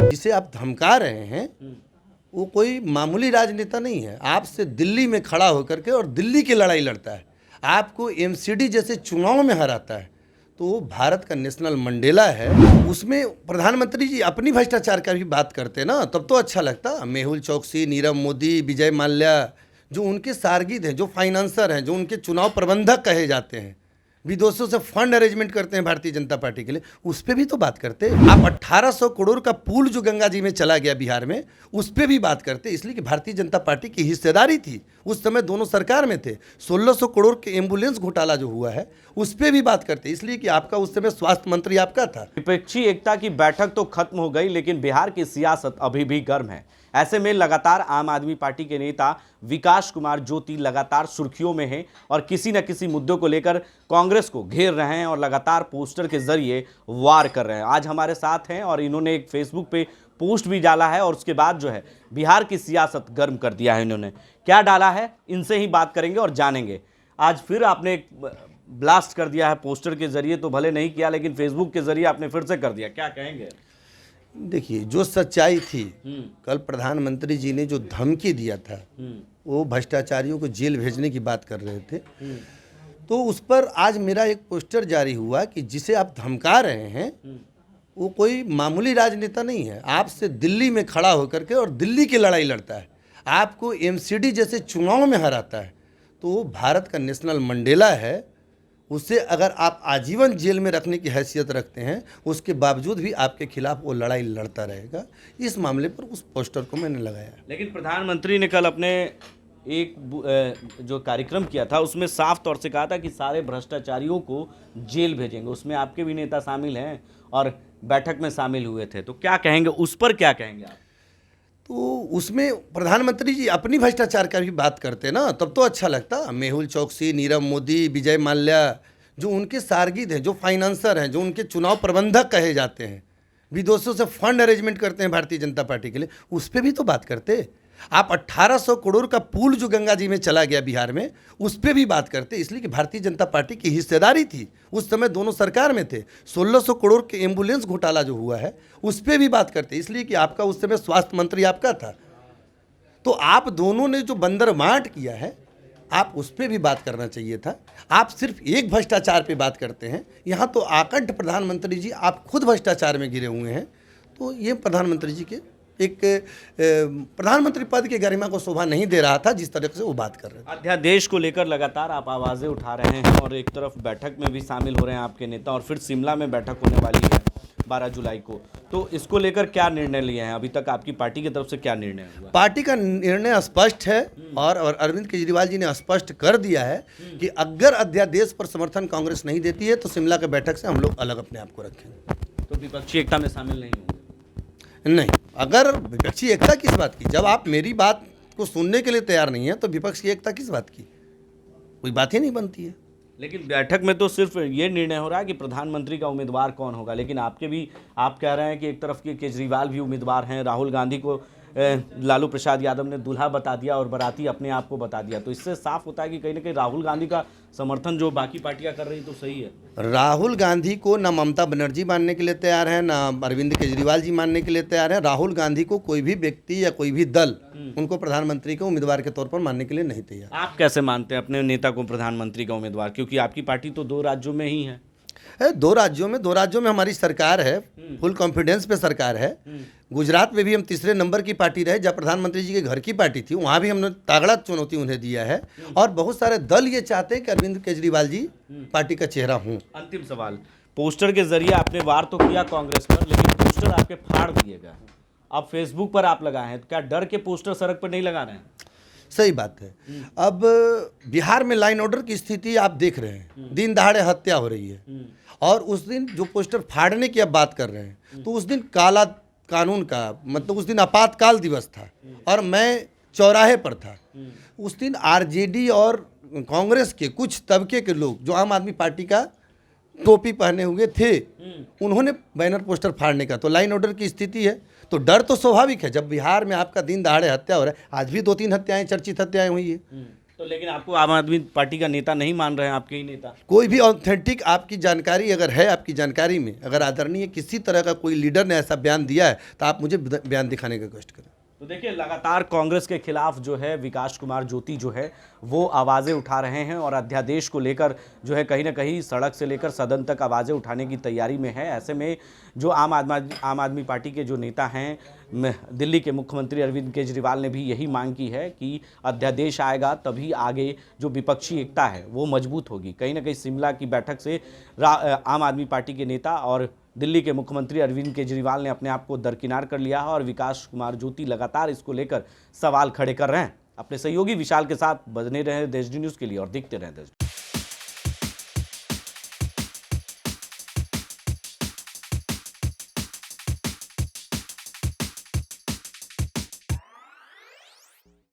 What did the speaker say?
जिसे आप धमका रहे हैं वो कोई मामूली राजनेता नहीं है। आपसे दिल्ली में खड़ा होकर के और दिल्ली की लड़ाई लड़ता है, आपको एमसीडी जैसे चुनाव में हराता है, तो वो भारत का नेशनल मंडेला है। उसमें प्रधानमंत्री जी अपनी भ्रष्टाचार का भी बात करते ना, तब तो अच्छा लगता। मेहुल चौकसी, नीरव मोदी, विजय माल्या, जो उनके शार्गिद हैं, जो फाइनेंसर हैं, जो उनके चुनाव प्रबंधक कहे जाते हैं, विदेशों से फंड अरेंजमेंट करते हैं भारतीय जनता पार्टी के लिए, उस पर भी तो बात करते। आप 1800 करोड़ का पुल जो गंगा जी में चला गया बिहार में, उस पर भी बात करते, इसलिए कि भारतीय जनता पार्टी की हिस्सेदारी थी। उस समय दोनों सरकार में थे। 1600 करोड़ के एम्बुलेंस घोटाला जो हुआ है, उस पर भी बात करते, इसलिए कि आपका उस समय स्वास्थ्य मंत्री आपका था। विपक्षी एकता की बैठक तो खत्म हो गई, लेकिन बिहार की सियासत अभी भी गर्म है। ऐसे में लगातार आम आदमी पार्टी के नेता विकास कुमार ज्योति लगातार सुर्खियों में हैं और किसी न किसी मुद्दों को लेकर कांग्रेस को घेर रहे हैं और लगातार पोस्टर के जरिए वार कर रहे हैं। आज हमारे साथ हैं और इन्होंने एक फेसबुक पे पोस्ट भी डाला है और उसके बाद जो है बिहार की सियासत गर्म कर दिया है। इन्होंने क्या डाला है, इनसे ही बात करेंगे और जानेंगे। आज फिर आपने एक ब्लास्ट कर दिया है पोस्टर के जरिए, तो भले नहीं किया लेकिन फेसबुक के जरिए आपने फिर से कर दिया, क्या कहेंगे? देखिए, जो सच्चाई थी, कल प्रधानमंत्री जी ने जो धमकी दिया था, वो भ्रष्टाचारियों को जेल भेजने की बात कर रहे थे, तो उस पर आज मेरा एक पोस्टर जारी हुआ कि जिसे आप धमका रहे हैं वो कोई मामूली राजनेता नहीं है। आपसे दिल्ली में खड़ा होकर के और दिल्ली की लड़ाई लड़ता है, आपको एमसीडी जैसे चुनाव में हराता है, तो वो भारत का नेशनल मंडेला है। उसे अगर आप आजीवन जेल में रखने की हैसियत रखते हैं, उसके बावजूद भी आपके खिलाफ वो लड़ाई लड़ता रहेगा। इस मामले पर उस पोस्टर को मैंने लगाया। लेकिन प्रधानमंत्री ने कल अपने एक जो कार्यक्रम किया था उसमें साफ तौर से कहा था कि सारे भ्रष्टाचारियों को जेल भेजेंगे। उसमें आपके भी नेता शामिल हैं और बैठक में शामिल हुए थे, तो क्या कहेंगे उस पर, क्या कहेंगे आप? तो उसमें प्रधानमंत्री जी अपनी भ्रष्टाचार का भी बात करते ना, तब तो अच्छा लगता। मेहुल चौकसी, नीरव मोदी, विजय माल्या, जो उनके शार्गिद हैं, जो फाइनेंसर हैं, जो उनके चुनाव प्रबंधक कहे जाते हैं, विदेशों से फंड अरेंजमेंट करते हैं भारतीय जनता पार्टी के लिए, उस पर भी तो बात करते। आप 1800 करोड़ का पुल जो गंगा जी में चला गया बिहार में, उस पर भी बात करते, इसलिए कि भारतीय जनता पार्टी की हिस्सेदारी थी। उस समय दोनों सरकार में थे। 1600 करोड़ के एम्बुलेंस घोटाला जो हुआ है, उस पर भी बात करते, इसलिए कि आपका उस समय स्वास्थ्य मंत्री आपका था। तो आप दोनों ने जो बंदरमाट किया है, आप उस पर भी बात करना चाहिए था। आप सिर्फ एक भ्रष्टाचार पे बात करते हैं। यहाँ तो आकंठ प्रधानमंत्री जी आप खुद भ्रष्टाचार में घिरे हुए हैं, तो ये प्रधानमंत्री जी के एक प्रधानमंत्री पद की गरिमा को शोभा नहीं दे रहा था जिस तरह से वो बात कर रहे थे। अध्यादेश को लेकर लगातार आप आवाज़ें उठा रहे हैं और एक तरफ बैठक में भी शामिल हो रहे हैं आपके नेता, और फिर शिमला में बैठक होने वाली है 12 जुलाई को, तो इसको लेकर क्या निर्णय लिए हैं? अभी तक आपकी पार्टी की तरफ से क्या निर्णय हुआ? पार्टी का निर्णय स्पष्ट है और अरविंद केजरीवाल जी ने स्पष्ट कर दिया है कि अगर अध्यादेश पर समर्थन कांग्रेस नहीं देती है तो शिमला के बैठक से हम लोग अलग अपने आप को रखेंगे। तो विपक्षी एकता में शामिल नहीं होंगे? नहीं, अगर विपक्षी एकता किस बात की, जब आप मेरी बात को सुनने के लिए तैयार नहीं है तो विपक्ष की एकता किस बात की? कोई बात ही नहीं बनती है। लेकिन बैठक में तो सिर्फ ये निर्णय हो रहा है कि प्रधानमंत्री का उम्मीदवार कौन होगा, लेकिन आपके भी, आप कह रहे हैं कि एक तरफ के केजरीवाल भी उम्मीदवार हैं, राहुल गांधी को लालू प्रसाद यादव ने दूल्हा बता दिया और बाराती अपने आप को बता दिया, तो इससे साफ होता है कि कहीं ना कहीं राहुल गांधी का समर्थन जो बाकी पार्टियां कर रही तो सही है। राहुल गांधी को ना ममता बनर्जी मानने के लिए तैयार है, ना अरविंद केजरीवाल जी मानने के लिए तैयार है। राहुल गांधी को कोई भी व्यक्ति या कोई भी दल उनको प्रधानमंत्री के उम्मीदवार के तौर पर मानने के लिए नहीं तैयार। आप कैसे मानते हैं अपने नेता को प्रधानमंत्री का उम्मीदवार, क्योंकि आपकी पार्टी तो 2 राज्यों में ही है? दो राज्यों में हमारी सरकार है, फुल कॉन्फिडेंस पे सरकार है। गुजरात में भी हम तीसरे नंबर की पार्टी रहे, जब प्रधानमंत्री जी के घर की पार्टी थी, वहाँ भी हमने तगड़ा चुनौती उन्हें दिया है। और बहुत सारे दल ये चाहते हैं कि अरविंद केजरीवाल जी पार्टी का चेहरा हों। अंतिम सवाल, पोस्टर के जरिए आपने वार तो किया कांग्रेस पर, लेकिन पोस्टर आपके फाड़ दिए गए, अब फेसबुक पर आप लगाए हैं, क्या डर के पोस्टर सड़क पर नहीं लगा रहे हैं? सही बात है। अब बिहार में लाइन ऑर्डर की स्थिति आप देख रहे हैं, दिन दहाड़े हत्या हो रही है, और उस दिन जो पोस्टर फाड़ने की आप बात कर रहे हैं, तो उस दिन काला कानून का मतलब उस दिन आपातकाल दिवस था और मैं चौराहे पर था। उस दिन आरजेडी और कांग्रेस के कुछ तबके के लोग जो आम आदमी पार्टी का टोपी पहने हुए थे, उन्होंने बैनर पोस्टर फाड़ने का, तो लाइन ऑर्डर की स्थिति है, तो डर तो स्वाभाविक है। जब बिहार में आपका दिन दहाड़े हत्या हो रहा है, आज भी 2-3 हत्याएं, चर्चित हत्याएं हुई है, तो लेकिन आपको आम आदमी पार्टी का नेता नहीं मान रहे हैं, आपके ही नेता। कोई भी ऑथेंटिक आपकी जानकारी अगर है, आपकी जानकारी में अगर आदरणीय किसी तरह का कोई लीडर ने ऐसा बयान दिया है तो आप मुझे बयान दिखाने का कष्ट करें। तो देखिए, लगातार कांग्रेस के खिलाफ जो है विकास कुमार ज्योति जो है वो आवाज़ें उठा रहे हैं और अध्यादेश को लेकर जो है कहीं ना कहीं सड़क से लेकर सदन तक आवाज़ें उठाने की तैयारी में है। ऐसे में जो आम आदमी पार्टी के जो नेता हैं, दिल्ली के मुख्यमंत्री अरविंद केजरीवाल ने भी यही मांग की है कि अध्यादेश आएगा तभी आगे जो विपक्षी एकता है वो मजबूत होगी। कहीं ना कहीं शिमला की बैठक से आम आदमी पार्टी के नेता और दिल्ली के मुख्यमंत्री अरविंद केजरीवाल ने अपने आप को दरकिनार कर लिया है और विकास कुमार ज्योति लगातार इसको लेकर सवाल खड़े कर रहे हैं। अपने सहयोगी विशाल के साथ बने रहे देश न्यूज़ के लिए और देखते रहे देश।